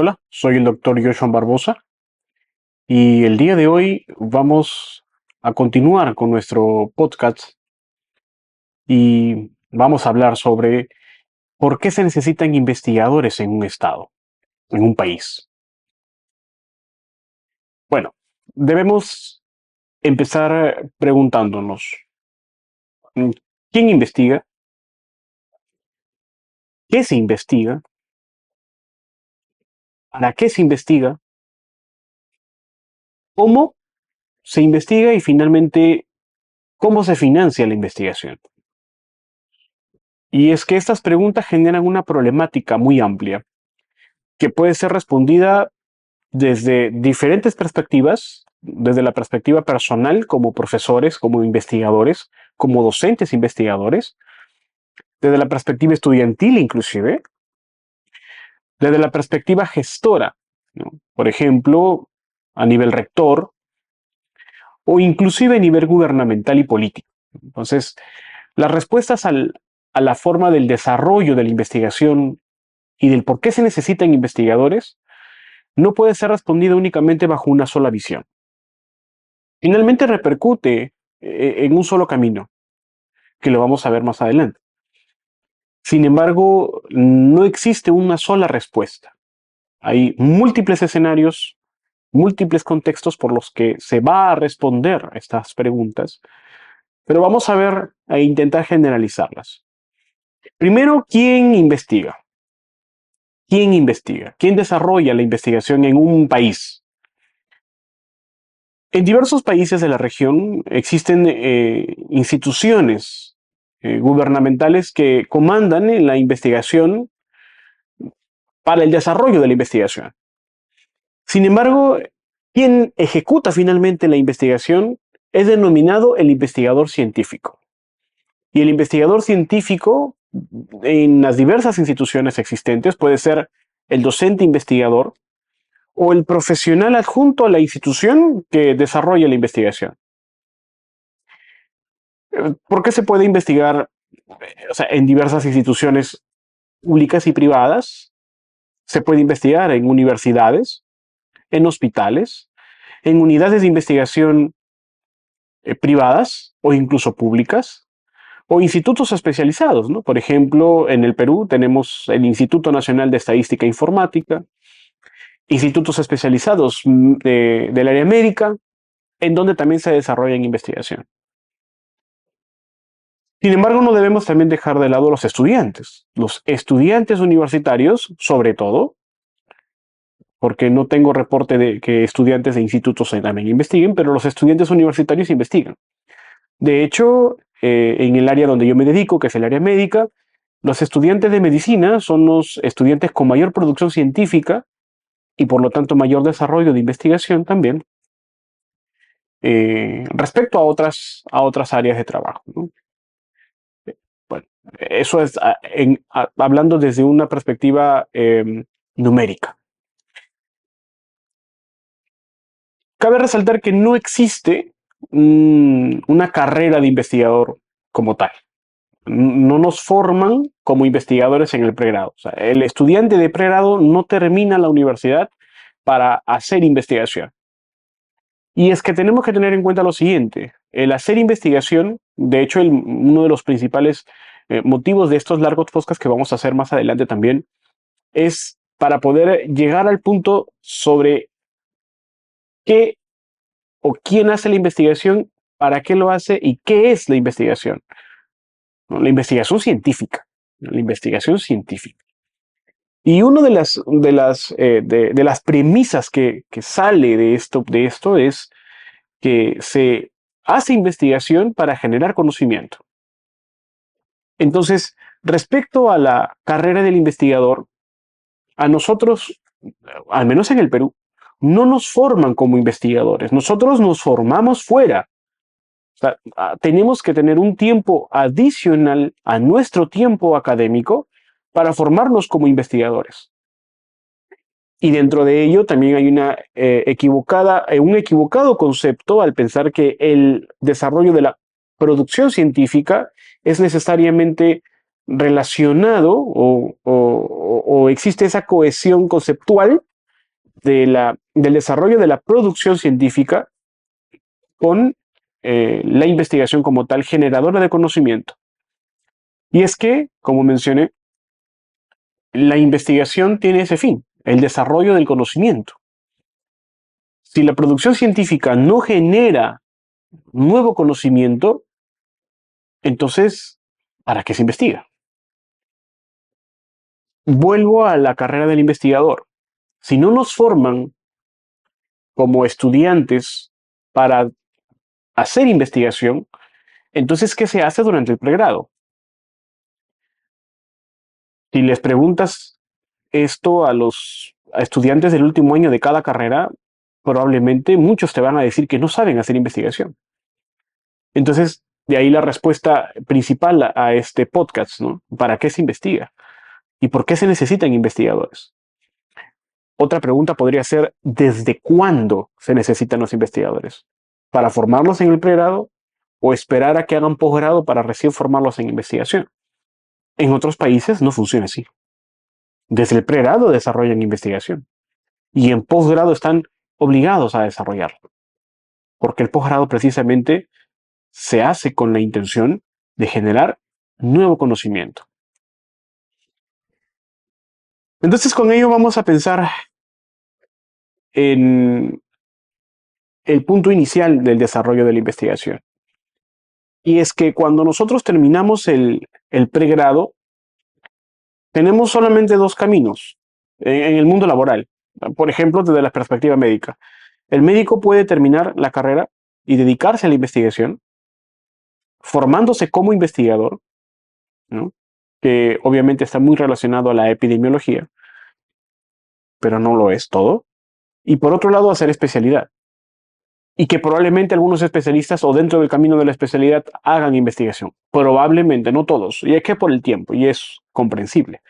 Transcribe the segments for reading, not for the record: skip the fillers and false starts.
Hola, soy el doctor Joshua Barbosa y el día de hoy vamos a continuar con nuestro podcast y vamos a hablar sobre por qué se necesitan investigadores en un estado, en un país. Bueno, debemos empezar preguntándonos, mm, ¿quién investiga? ¿Qué se investiga? ¿Para qué se investiga? ¿Cómo se investiga? Y finalmente, ¿cómo se financia la investigación? Y es que estas preguntas generan una problemática muy amplia que puede ser respondida desde diferentes perspectivas, desde la perspectiva personal como profesores, como investigadores, como docentes investigadores, desde la perspectiva estudiantil inclusive, desde la perspectiva gestora, ¿no? Por ejemplo, a nivel rector o inclusive a nivel gubernamental y político. Entonces, las respuestas a la forma del desarrollo de la investigación y del por qué se necesitan investigadores no puede ser respondida únicamente bajo una sola visión. Finalmente repercute en un solo camino, que lo vamos a ver más adelante. Sin embargo, no existe una sola respuesta. Hay múltiples escenarios, múltiples contextos por los que se va a responder estas preguntas, pero vamos a ver e intentar generalizarlas. Primero, ¿quién investiga? ¿Quién investiga? ¿Quién desarrolla la investigación en un país? En diversos países de la región existen instituciones gubernamentales que comandan la investigación para el desarrollo de la investigación. Sin embargo, quien ejecuta finalmente la investigación es denominado el investigador científico. Y el investigador científico en las diversas instituciones existentes puede ser el docente investigador o el profesional adjunto a la institución que desarrolla la investigación. ¿Por qué se puede investigar en diversas instituciones públicas y privadas? Se puede investigar en universidades, en hospitales, en unidades de investigación privadas o incluso públicas, o institutos especializados, ¿no? Por ejemplo, en el Perú tenemos el Instituto Nacional de Estadística e Informática, institutos especializados del área médica, en donde también se desarrolla investigación. Sin embargo, no debemos también dejar de lado a los estudiantes. Los estudiantes universitarios, sobre todo, porque no tengo reporte de que estudiantes de institutos también investiguen, pero los estudiantes universitarios investigan. De hecho, en el área donde yo me dedico, que es el área médica, los estudiantes de medicina son los estudiantes con mayor producción científica y por lo tanto mayor desarrollo de investigación también respecto a otras áreas de trabajo, ¿no? Bueno, eso es hablando desde una perspectiva numérica. Cabe resaltar que no existe una carrera de investigador como tal. No nos forman como investigadores en el pregrado. O sea, el estudiante de pregrado no termina la universidad para hacer investigación. Y es que tenemos que tener en cuenta lo siguiente, el hacer investigación, de hecho uno de los principales motivos de estos largos podcasts que vamos a hacer más adelante también, es para poder llegar al punto sobre qué o quién hace la investigación, para qué lo hace y qué es la investigación. ¿No? La investigación científica. ¿No? La investigación científica. Y una de las premisas que sale de esto es que se hace investigación para generar conocimiento. Entonces, respecto a la carrera del investigador, a nosotros, al menos en el Perú, no nos forman como investigadores, nosotros nos formamos fuera. O sea, tenemos que tener un tiempo adicional a nuestro tiempo académico para formarnos como investigadores. Y dentro de ello también hay un equivocado concepto al pensar que el desarrollo de la producción científica es necesariamente relacionado o existe esa cohesión conceptual del desarrollo de la producción científica con la investigación como tal generadora de conocimiento. Y es que, como mencioné, la investigación tiene ese fin, el desarrollo del conocimiento. Si la producción científica no genera nuevo conocimiento, entonces, ¿para qué se investiga? Vuelvo a la carrera del investigador. Si no nos forman como estudiantes para hacer investigación, entonces, ¿qué se hace durante el pregrado? Si les preguntas esto a los estudiantes del último año de cada carrera, probablemente muchos te van a decir que no saben hacer investigación. Entonces, de ahí la respuesta principal a este podcast, ¿no? ¿Para qué se investiga? ¿Y por qué se necesitan investigadores? Otra pregunta podría ser, ¿desde cuándo se necesitan los investigadores? ¿Para formarlos en el pregrado o esperar a que hagan posgrado para recién formarlos en investigación? En otros países no funciona así. Desde el pregrado desarrollan investigación y en posgrado están obligados a desarrollarlo, porque el posgrado precisamente se hace con la intención de generar nuevo conocimiento. Entonces, con ello vamos a pensar en el punto inicial del desarrollo de la investigación. Y es que cuando nosotros terminamos el pregrado, tenemos solamente dos caminos en el mundo laboral. Por ejemplo, desde la perspectiva médica. El médico puede terminar la carrera y dedicarse a la investigación, formándose como investigador, ¿no? Que obviamente está muy relacionado a la epidemiología, pero no lo es todo. Y por otro lado, hacer especialidad. Y que probablemente algunos especialistas o dentro del camino de la especialidad hagan investigación. Probablemente, no todos. Y es que por el tiempo, y es comprensible.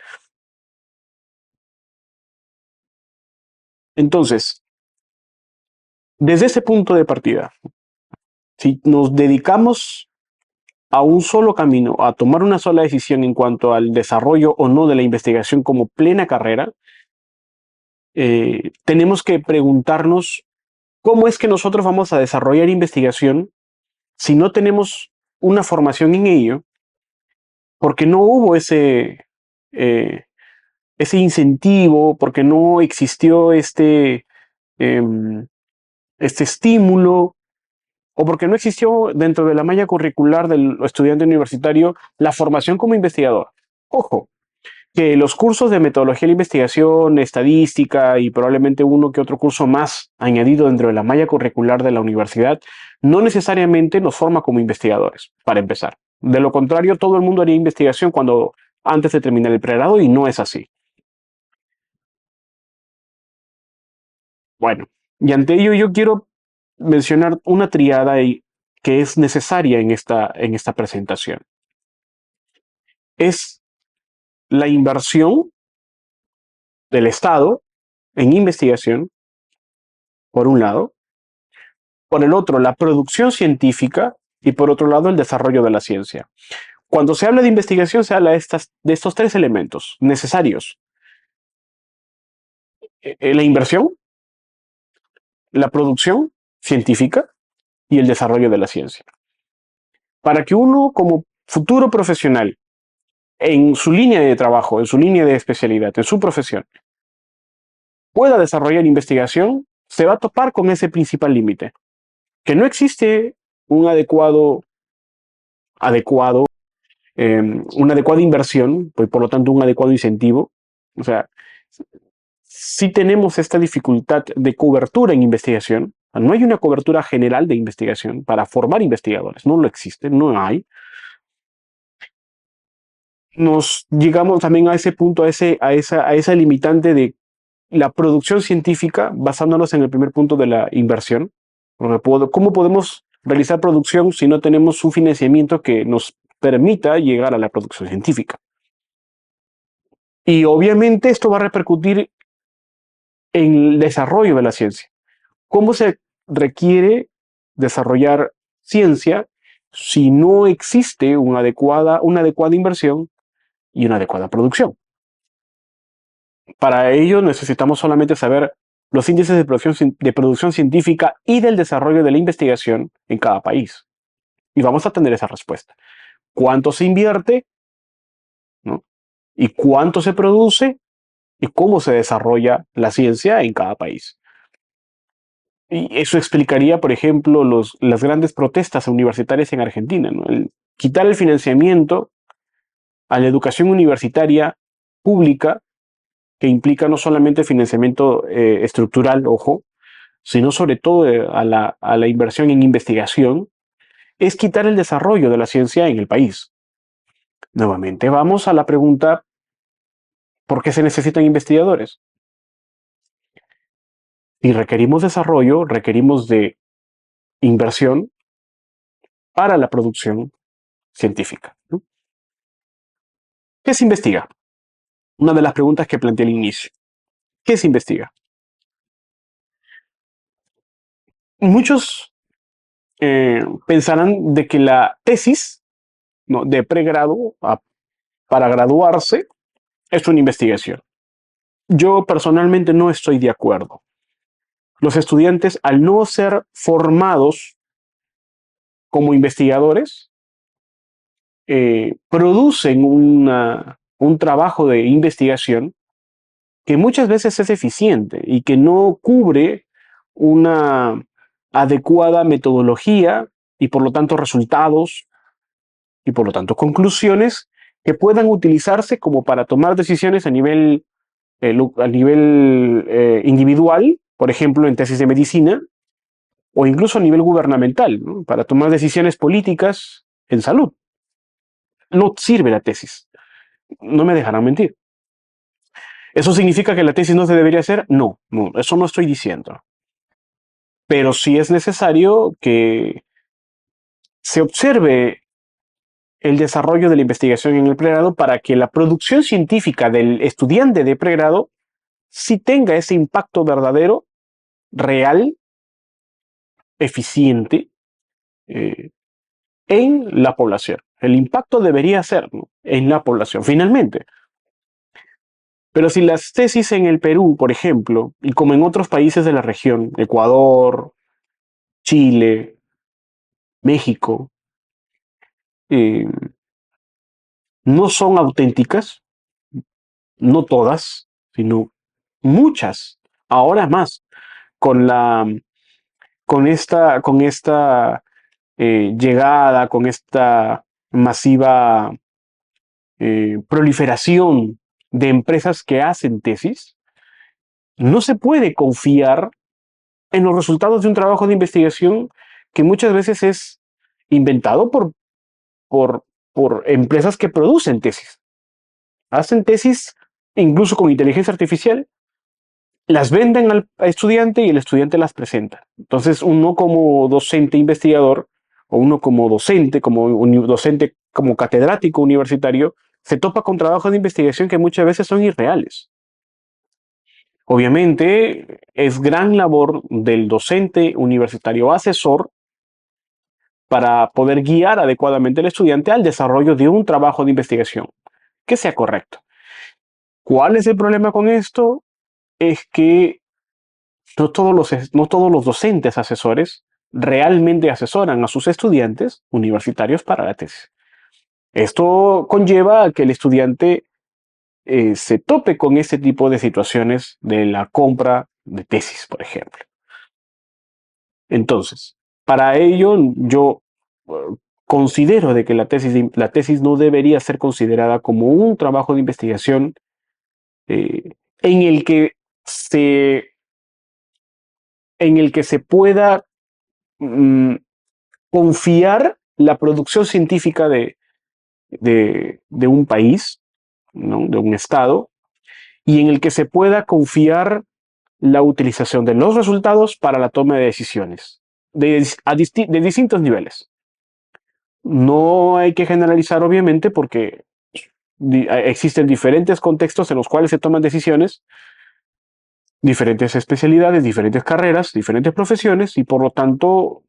Entonces, desde ese punto de partida, si nos dedicamos a un solo camino, a tomar una sola decisión en cuanto al desarrollo o no de la investigación como plena carrera, tenemos que preguntarnos cómo es que nosotros vamos a desarrollar investigación si no tenemos una formación en ello, porque no hubo eh, ese incentivo, porque no existió em, este estímulo, o porque no existió dentro de la malla curricular del estudiante universitario la formación como investigador. Ojo, que los cursos de metodología de la investigación, estadística y probablemente uno que otro curso más añadido dentro de la malla curricular de la universidad, no necesariamente nos forma como investigadores, para empezar. De lo contrario, todo el mundo haría investigación cuando antes de terminar el pregrado y no es así. Bueno, y ante ello yo quiero mencionar una triada que es necesaria en esta presentación. Es la inversión del Estado en investigación, por un lado, por el otro, la producción científica y por otro lado, el desarrollo de la ciencia. Cuando se habla de investigación, se habla de estos tres elementos necesarios. La inversión, la producción científica y el desarrollo de la ciencia. Para que uno como futuro profesional en su línea de trabajo, en su línea de especialidad, en su profesión, pueda desarrollar investigación, se va a topar con ese principal límite, que no existe un adecuado, una adecuada inversión, pues por lo tanto un adecuado incentivo. O sea, si tenemos esta dificultad de cobertura en investigación, no hay una cobertura general de investigación para formar investigadores, no lo existe, no hay. Nos llegamos también a ese punto, a esa limitante de la producción científica, basándonos en el primer punto de la inversión. ¿Cómo podemos realizar producción si no tenemos un financiamiento que nos permita llegar a la producción científica? Y obviamente esto va a repercutir en el desarrollo de la ciencia. ¿Cómo se requiere desarrollar ciencia si no existe una adecuada inversión y una adecuada producción? Para ello necesitamos solamente saber los índices de producción científica y del desarrollo de la investigación en cada país. Y vamos a tener esa respuesta. ¿Cuánto se invierte? ¿No? ¿Y cuánto se produce? ¿Y cómo se desarrolla la ciencia en cada país? Y eso explicaría, por ejemplo, las grandes protestas universitarias en Argentina, ¿no? Quitar el financiamiento a la educación universitaria pública, que implica no solamente financiamiento estructural, ojo, sino sobre todo a la inversión en investigación, es quitar el desarrollo de la ciencia en el país. Nuevamente, vamos a la pregunta, ¿por qué se necesitan investigadores? Si requerimos desarrollo, requerimos de inversión para la producción científica, ¿no? ¿Qué se investiga? Una de las preguntas que planteé al inicio. ¿Qué se investiga? Muchos pensarán de que la tesis, ¿no?, de pregrado para graduarse es una investigación. Yo personalmente no estoy de acuerdo. Los estudiantes, al no ser formados como investigadores, producen un trabajo de investigación que muchas veces es eficiente y que no cubre una adecuada metodología y por lo tanto resultados y por lo tanto conclusiones que puedan utilizarse como para tomar decisiones a nivel individual, por ejemplo en tesis de medicina, o incluso a nivel gubernamental, ¿no?, para tomar decisiones políticas en salud. No sirve la tesis. No me dejarán mentir. ¿Eso significa que la tesis no se debería hacer? No, no, eso no estoy diciendo. Pero sí es necesario que se observe el desarrollo de la investigación en el pregrado para que la producción científica del estudiante de pregrado sí tenga ese impacto verdadero, real, eficiente en la población. El impacto debería ser, ¿no?, en la población, finalmente. Pero si las tesis en el Perú, por ejemplo, y como en otros países de la región, Ecuador, Chile, México, eh, no son auténticas, no todas, sino muchas, ahora más, con la, con esta llegada, con esta masiva proliferación de empresas que hacen tesis, no se puede confiar en los resultados de un trabajo de investigación que muchas veces es inventado por, por empresas que producen tesis. Hacen tesis incluso con inteligencia artificial, las venden al estudiante y el estudiante las presenta. Entonces uno como docente investigador o uno como docente, como catedrático universitario, se topa con trabajos de investigación que muchas veces son irreales. Obviamente es gran labor del docente universitario asesor para poder guiar adecuadamente al estudiante al desarrollo de un trabajo de investigación que sea correcto. ¿Cuál es el problema con esto? Es que no todos los docentes asesores realmente asesoran a sus estudiantes universitarios para la tesis. Esto conlleva a que el estudiante se tope con este tipo de situaciones de la compra de tesis, por ejemplo. Entonces, para ello yo eh, considero de que la tesis no debería ser considerada como un trabajo de investigación en el que se, en el que se pueda mm, confiar la producción científica de un país, ¿no?, de un estado, y en el que se pueda confiar la utilización de los resultados para la toma de decisiones de distintos niveles. No hay que generalizar, obviamente, porque existen diferentes contextos en los cuales se toman decisiones, diferentes especialidades, diferentes carreras, diferentes profesiones, y por lo tanto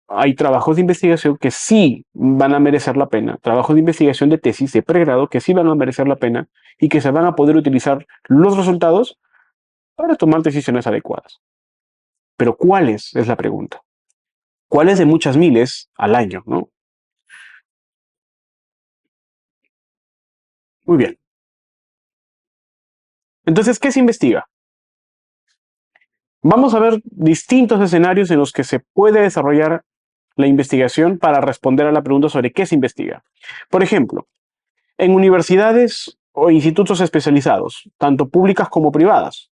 hay trabajos de investigación que sí van a merecer la pena, trabajos de investigación de tesis de pregrado que sí van a merecer la pena y que se van a poder utilizar los resultados para tomar decisiones adecuadas. Pero ¿cuáles? Es la pregunta. ¿Cuáles de muchas miles al año, no? Muy bien. Entonces, ¿qué se investiga? Vamos a ver distintos escenarios en los que se puede desarrollar la investigación para responder a la pregunta sobre qué se investiga. Por ejemplo, en universidades o institutos especializados, tanto públicas como privadas,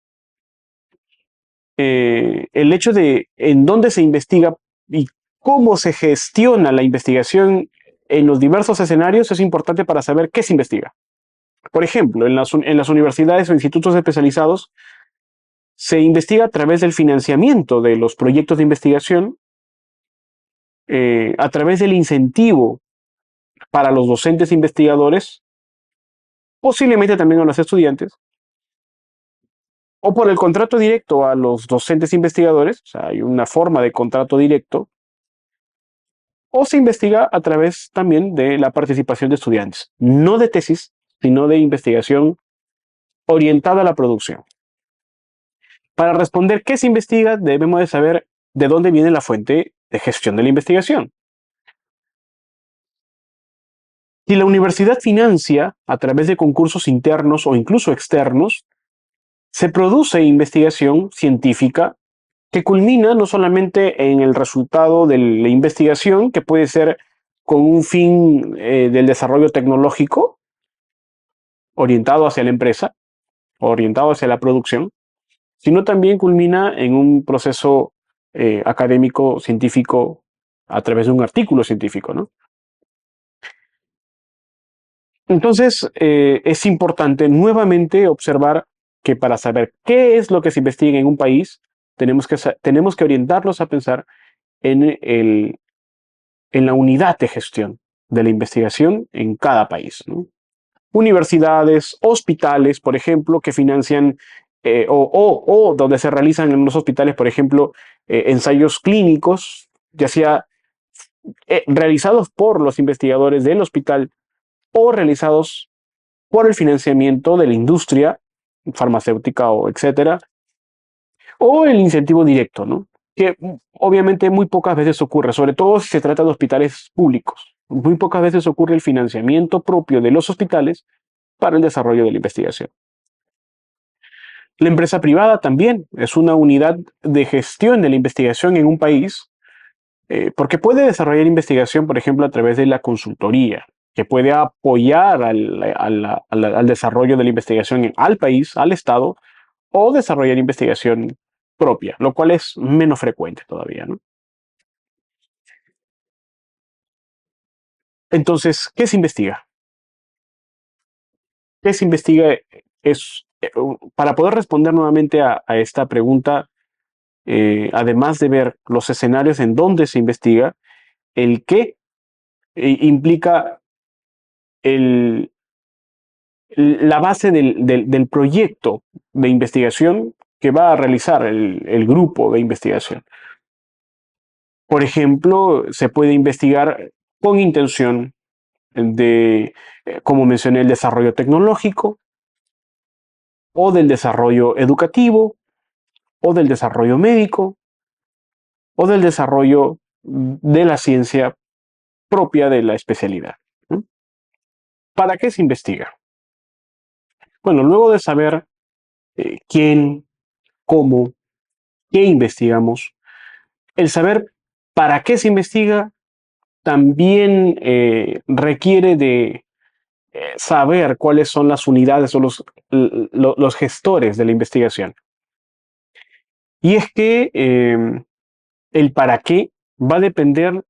el hecho de en dónde se investiga y cómo se gestiona la investigación en los diversos escenarios es importante para saber qué se investiga. Por ejemplo, en las universidades o institutos especializados se investiga a través del financiamiento de los proyectos de investigación, a través del incentivo para los docentes investigadores, posiblemente también a los estudiantes, o por el contrato directo a los docentes investigadores, o sea, hay una forma de contrato directo, o se investiga a través también de la participación de estudiantes, no de tesis, sino de investigación orientada a la producción. Para responder qué se investiga, debemos de saber de dónde viene la fuente de gestión de la investigación. Si la universidad financia a través de concursos internos o incluso externos, se produce investigación científica que culmina no solamente en el resultado de la investigación, que puede ser con un fin del desarrollo tecnológico orientado hacia la empresa, orientado hacia la producción, sino también culmina en un proceso académico, científico, a través de un artículo científico, ¿no? Entonces, es importante nuevamente observar que para saber qué es lo que se investiga en un país, tenemos que orientarlos a pensar en, en la unidad de gestión de la investigación en cada país, ¿no? Universidades, hospitales, por ejemplo, que financian o donde se realizan en los hospitales, por ejemplo, ensayos clínicos, ya sea realizados por los investigadores del hospital o realizados por el financiamiento de la industria farmacéutica o etcétera, o el incentivo directo, ¿no? Que obviamente muy pocas veces ocurre, sobre todo si se trata de hospitales públicos. Muy pocas veces ocurre el financiamiento propio de los hospitales para el desarrollo de la investigación. La empresa privada también es una unidad de gestión de la investigación en un país, porque puede desarrollar investigación, por ejemplo, a través de la consultoría, que puede apoyar al desarrollo de la investigación al país, al Estado, o desarrollar investigación propia, lo cual es menos frecuente todavía, ¿no? Entonces, ¿qué se investiga? ¿Qué se investiga? Para poder responder nuevamente a esta pregunta, además de ver los escenarios en donde se investiga, el qué implica el, la base del proyecto de investigación que va a realizar el grupo de investigación. Por ejemplo, se puede investigar con intención de, como mencioné, el desarrollo tecnológico o del desarrollo educativo o del desarrollo médico o del desarrollo de la ciencia propia de la especialidad, ¿no? ¿Para qué se investiga? Bueno, luego de saber quién, cómo, qué investigamos, el saber para qué se investiga también requiere de saber cuáles son las unidades o los gestores de la investigación. Y es que el para qué va a depender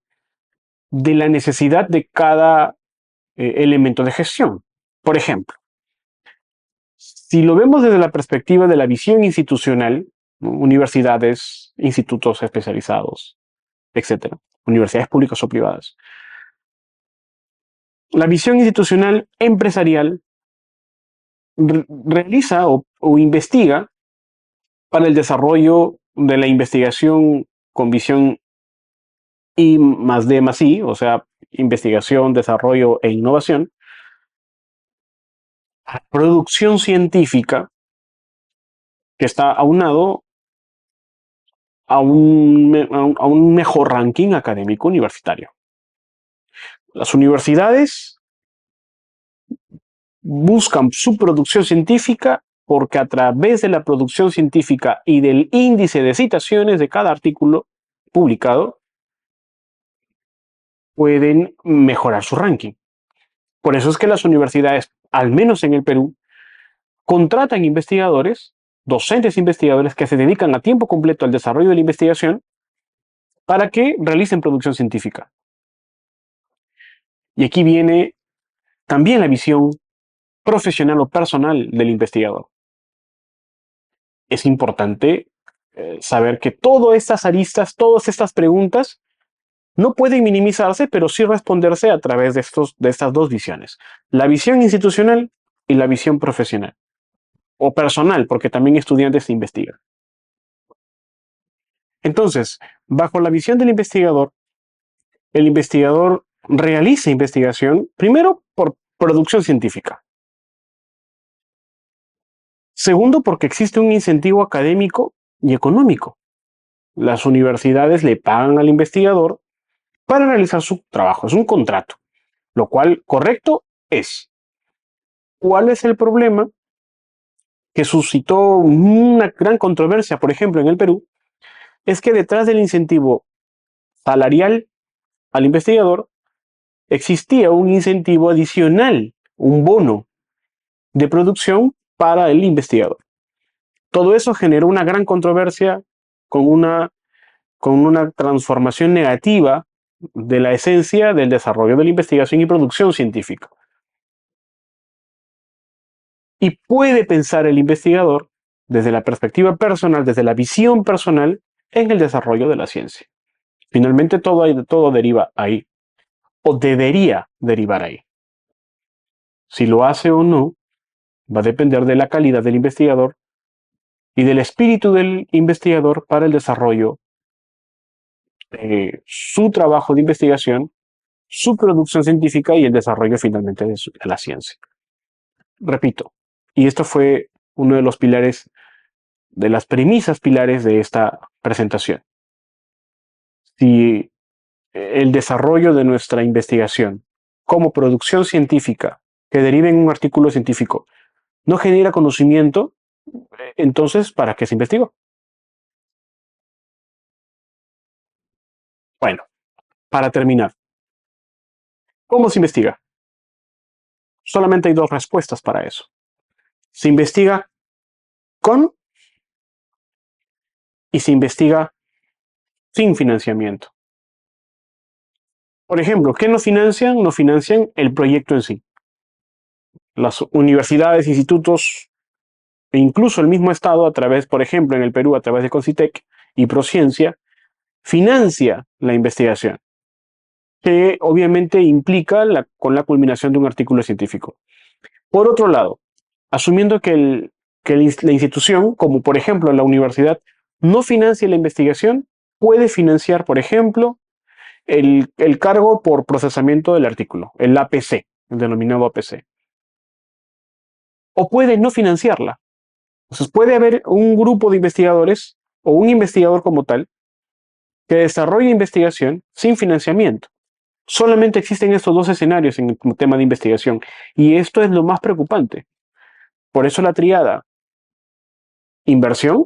de la necesidad de cada elemento de gestión. Por ejemplo, si lo vemos desde la perspectiva de la visión institucional, ¿no? Universidades, institutos especializados, etcétera, universidades públicas o privadas, la visión institucional empresarial realiza o investiga para el desarrollo de la investigación con visión I más D más I, o sea, investigación, desarrollo e innovación, producción científica que está aunado a un mejor ranking académico universitario. Las universidades buscan su producción científica porque a través de la producción científica y del índice de citaciones de cada artículo publicado, pueden mejorar su ranking. Por eso es que las universidades, al menos en el Perú, contratan investigadores, docentes investigadores que se dedican a tiempo completo al desarrollo de la investigación para que realicen producción científica. Y aquí viene también la visión profesional o personal del investigador. Es importante saber que todas estas aristas, todas estas preguntas, no pueden minimizarse, pero sí responderse a través de estas dos visiones. La visión institucional y la visión profesional. O personal, porque también estudiantes investigan. Entonces, bajo la visión del investigador, el investigador realiza investigación, primero por producción científica. Segundo, porque existe un incentivo académico y económico. Las universidades le pagan al investigador para realizar su trabajo, es un contrato, lo cual correcto es. ¿Cuál es el problema que suscitó una gran controversia, por ejemplo, en el Perú? Es que detrás del incentivo salarial al investigador existía un incentivo adicional, un bono de producción para el investigador. Todo eso generó una gran controversia con una transformación negativa de la esencia del desarrollo de la investigación y producción científica. Y puede pensar el investigador desde la perspectiva personal, desde la visión personal, en el desarrollo de la ciencia. Finalmente todo deriva ahí, o debería derivar ahí. Si lo hace o no, va a depender de la calidad del investigador y del espíritu del investigador para el desarrollo de su trabajo de investigación, su producción científica y el desarrollo finalmente de la ciencia. Repito, y esto fue uno de los pilares, de las premisas pilares de esta presentación. Si el desarrollo de nuestra investigación como producción científica que derive en un artículo científico no genera conocimiento, entonces, ¿para qué se investigó? Bueno, para terminar, ¿cómo se investiga? Solamente hay dos respuestas para eso. Se investiga con y se investiga sin financiamiento. Por ejemplo, ¿qué nos financian? Nos financian el proyecto en sí. Las universidades, institutos e incluso el mismo Estado, a través, por ejemplo, en el Perú, a través de Concitec y Prociencia, financia la investigación, que obviamente implica con la culminación de un artículo científico. Por otro lado, asumiendo que la institución, como por ejemplo la universidad, no financia la investigación, puede financiar, por ejemplo, el cargo por procesamiento del artículo, el APC, el denominado APC. O puede no financiarla. Entonces puede haber un grupo de investigadores o un investigador como tal que desarrolle investigación sin financiamiento. Solamente existen estos dos escenarios en el tema de investigación y esto es lo más preocupante. Por eso la tríada: inversión,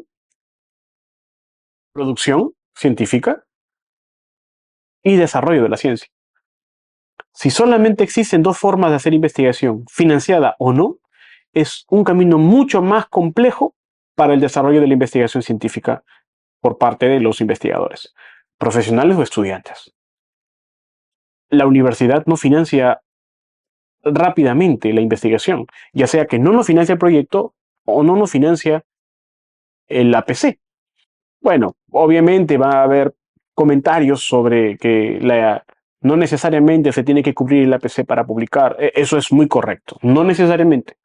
producción científica y desarrollo de la ciencia. Si solamente existen dos formas de hacer investigación, financiada o no, es un camino mucho más complejo para el desarrollo de la investigación científica por parte de los investigadores, profesionales o estudiantes. La universidad no financia rápidamente la investigación, ya sea que no nos financia el proyecto o no nos financia el APC. Bueno, obviamente va a haber comentarios sobre que no necesariamente se tiene que cubrir el APC para publicar. Eso es muy correcto. No necesariamente.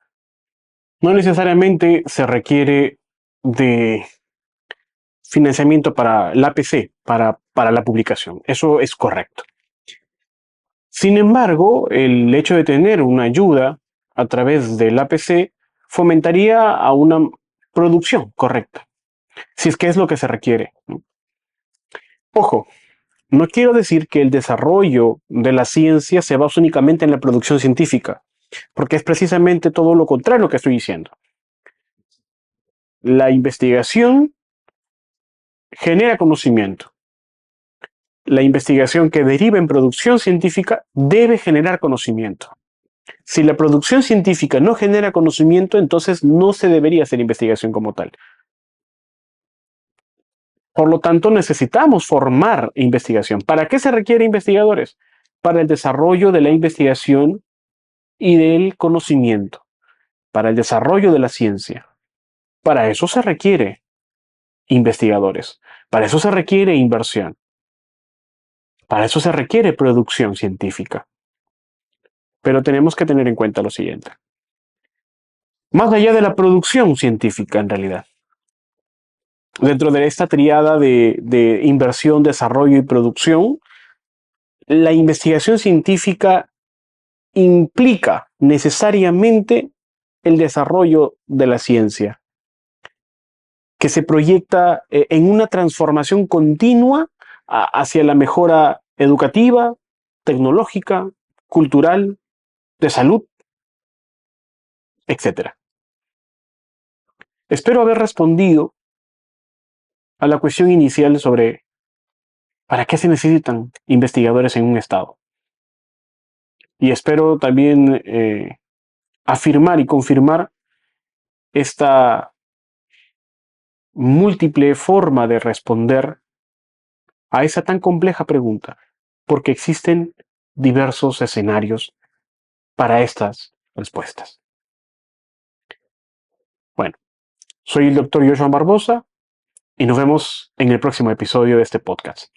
No necesariamente se requiere de financiamiento para el APC, para la publicación. Eso es correcto. Sin embargo, el hecho de tener una ayuda a través del APC fomentaría producción correcta, si es que es lo que se requiere, ¿no? Ojo, no quiero decir que el desarrollo de la ciencia se basa únicamente en la producción científica, porque es precisamente todo lo contrario que estoy diciendo. La investigación genera conocimiento. La investigación que deriva en producción científica debe generar conocimiento. Si la producción científica no genera conocimiento, entonces no se debería hacer investigación como tal. Por lo tanto, necesitamos formar investigación. ¿Para qué se requiere investigadores? Para el desarrollo de la investigación y del conocimiento, para el desarrollo de la ciencia. Para eso se requiere investigadores, para eso se requiere inversión, para eso se requiere producción científica. Pero tenemos que tener en cuenta lo siguiente. Más allá de la producción científica, en realidad, dentro de esta triada de inversión, desarrollo y producción, la investigación científica implica necesariamente el desarrollo de la ciencia, que se proyecta en una transformación continua hacia la mejora educativa, tecnológica, cultural, de salud, etc. Espero haber respondido a la cuestión inicial sobre para qué se necesitan investigadores en un estado. Y espero también afirmar y confirmar esta múltiple forma de responder a esa tan compleja pregunta, porque existen diversos escenarios para estas respuestas. Bueno, soy el doctor Joshua Barbosa y nos vemos en el próximo episodio de este podcast.